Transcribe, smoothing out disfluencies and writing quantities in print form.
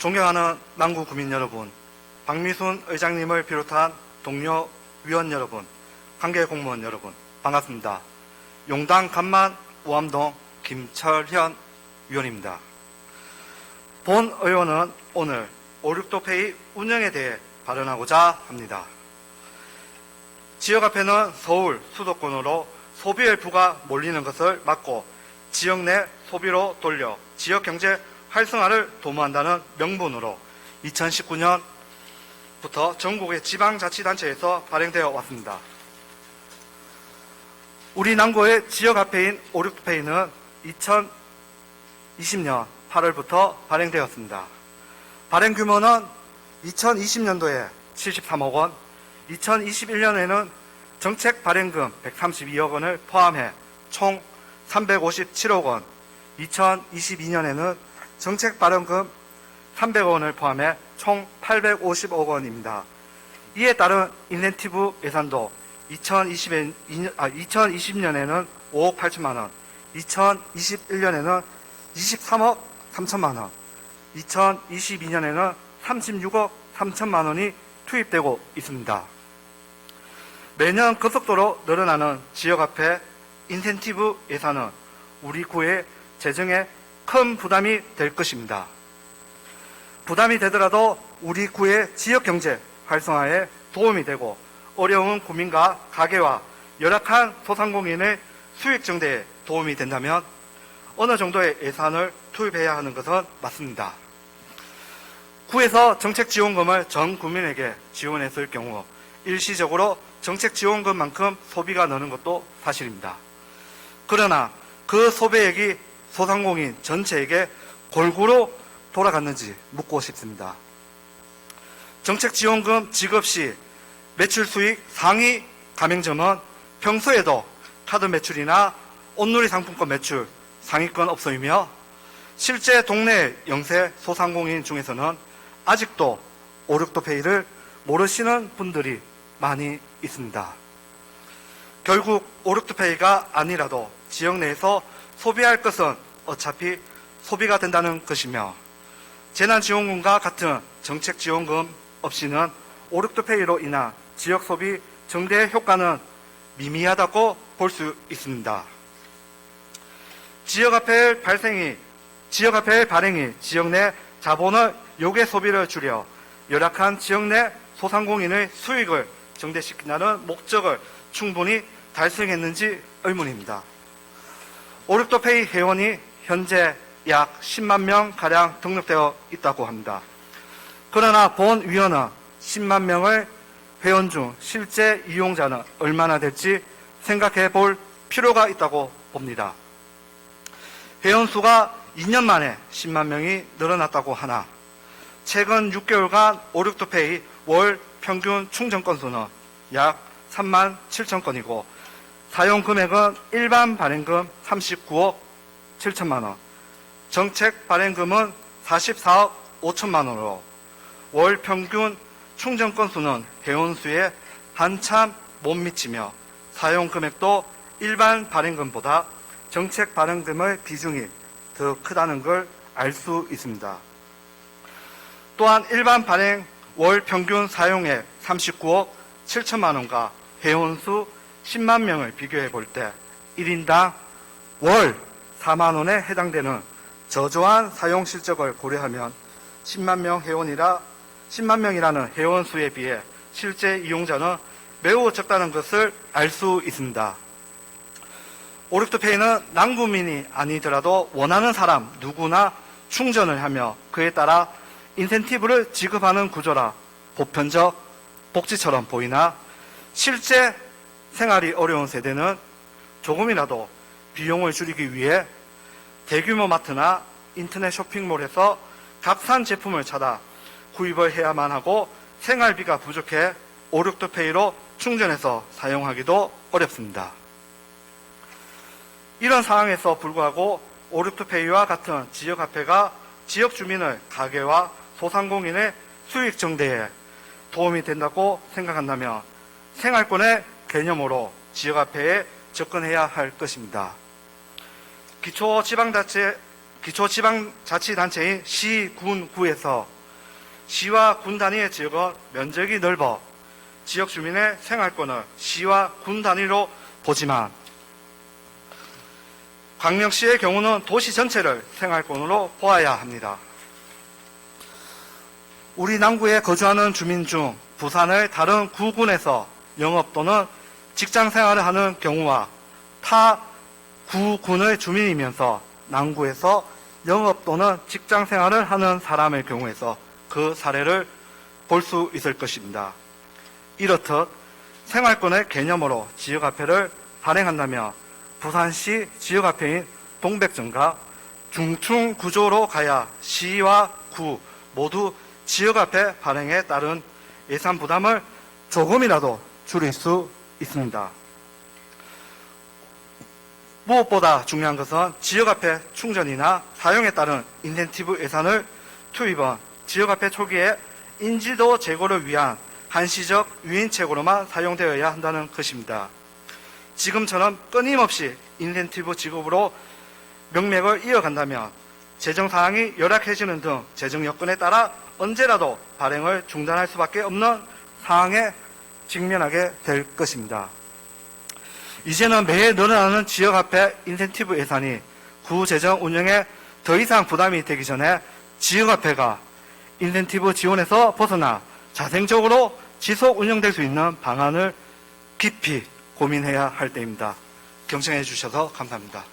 존경하는 남구 구민 여러분, 박미순 의장님을 비롯한 동료 위원 여러분, 관계 공무원 여러분, 반갑습니다. 용당 간만 우암동 김철현 위원입니다. 본 의원은 오늘 5.6도페이 운영에 대해 발언하고자 합니다. 지역화폐는 서울 수도권으로 소비 일부가 몰리는 것을 막고 지역 내 소비로 돌려 지역 경제 활성화를 도모한다는 명분으로 2019년부터 전국의 지방자치단체에서 발행되어 왔습니다. 우리 남구의 지역화폐인 5.6도페이는 2020년 8월부터 발행되었습니다. 발행 규모는 2020년도에 73억 원, 2021년에는 정책 발행금 132억 원을 포함해 총 357억 원, 2022년에는 정책 발행금 300억 원을 포함해 총 850억 원입니다. 이에 따른 인센티브 예산도 2020년에는 5억 8천만 원, 2021년에는 23억 3천만 원, 2022년에는 36억 3천만 원이 투입되고 있습니다. 매년 급속도로 늘어나는 지역화폐 인센티브 예산은 우리 구의 재정에 큰 부담이 될 것입니다. 부담이 되더라도 우리 구의 지역경제 활성화에 도움이 되고 어려운 구민과 가게와 열악한 소상공인의 수익 증대에 도움이 된다면 어느 정도의 예산을 투입해야 하는 것은 맞습니다. 구에서 정책지원금을 전 국민에게 지원했을 경우 일시적으로 정책지원금만큼 소비가 느는 것도 사실입니다. 그러나 그 소비액이 소상공인 전체에게 골고루 돌아갔는지 묻고 싶습니다. 정책지원금 지급 시 매출 수익 상위 가맹점은 평소에도 카드 매출이나 온누리 상품권 매출 상위권 업소이며 실제 동네 영세 소상공인 중에서는 아직도 5.6도페이를 모르시는 분들이 많이 있습니다. 결국 5.6도페이가 아니라도 지역 내에서 소비할 것은 어차피 소비가 된다는 것이며 재난지원금과 같은 정책지원금 없이는 5.6도페이로 인한 지역 소비 증대 효과는 미미하다고 볼 수 있습니다. 지역화폐의 발행이 지역 내 자본의 요괴 소비를 줄여 열악한 지역 내 소상공인의 수익을 증대시킨다는 목적을 충분히 달성했는지 의문입니다. 5.6도페이 회원이 현재 약 10만 명가량 등록되어 있다고 합니다. 그러나 본 위원은 10만 명의 회원 중 실제 이용자는 얼마나 될지 생각해 볼 필요가 있다고 봅니다. 회원 수가 2년 만에 10만 명이 늘어났다고 하나 최근 6개월간 5.6도페이 월 평균 충전 건수는 약 3만 7천 건이고 사용 금액은 일반 발행금 39억 7천만 원, 정책 발행금은 44억 5천만 원으로 월 평균 충전 건수는 회원 수에 한참 못 미치며 사용 금액도 일반 발행금보다 정책 발행금의 비중이 더 크다는 걸 알 수 있습니다. 또한 일반 발행 월 평균 사용액 39억 7천만 원과 회원수 10만 명을 비교해 볼 때 1인당 월 4만 원에 해당되는 저조한 사용 실적을 고려하면 10만 명이라는 회원 수에 비해 실제 이용자는 매우 적다는 것을 알 수 있습니다. 5.6도페이는 남구민이 아니더라도 원하는 사람 누구나 충전을 하며 그에 따라 인센티브를 지급하는 구조라 보편적 복지처럼 보이나 실제 생활이 어려운 세대는 조금이라도 비용을 줄이기 위해 대규모 마트나 인터넷 쇼핑몰에서 값싼 제품을 찾아 구입을 해야만 하고 생활비가 부족해 5.6도페이로 충전해서 사용하기도 어렵습니다. 이런 상황에서 불구하고 5.6도페이와 같은 지역화폐가 지역 주민의 가게와 소상공인의 수익 증대에 도움이 된다고 생각한다면 생활권의 개념으로 지역화폐에 접근해야 할 것입니다. 기초지방자치 기초지방자치단체인 시, 군, 구에서 시와 군 단위의 지역은 면적이 넓어 지역 주민의 생활권을 시와 군 단위로 보지만 광명시의 경우는 도시 전체를 생활권으로 보아야 합니다. 우리 남구에 거주하는 주민 중 부산의 다른 구군에서 영업 또는 직장 생활을 하는 경우와 타 구군의 주민이면서 남구에서 영업 또는 직장 생활을 하는 사람의 경우에서 그 사례를 볼 수 있을 것입니다. 이렇듯 생활권의 개념으로 지역화폐를 발행한다면 부산시 지역화폐인 동백전과 중충 구조로 가야 시와 구 모두 지역화폐 발행에 따른 예산 부담을 조금이라도 줄일 수 있습니다. 무엇보다 중요한 것은 지역화폐 충전이나 사용에 따른 인센티브 예산을 투입은 지역화폐 초기에 인지도 제고를 위한 한시적 유인책으로만 사용되어야 한다는 것입니다. 지금처럼 끊임없이 인센티브 지급으로 명맥을 이어간다면 재정 사항이 열악해지는 등 재정 여건에 따라 언제라도 발행을 중단할 수밖에 없는 상황에 직면하게 될 것입니다. 이제는 매해 늘어나는 지역화폐 인센티브 예산이 구재정 운영에 더 이상 부담이 되기 전에 지역화폐가 인센티브 지원에서 벗어나 자생적으로 지속 운영될 수 있는 방안을 깊이 고민해야 할 때입니다. 경청해 주셔서 감사합니다.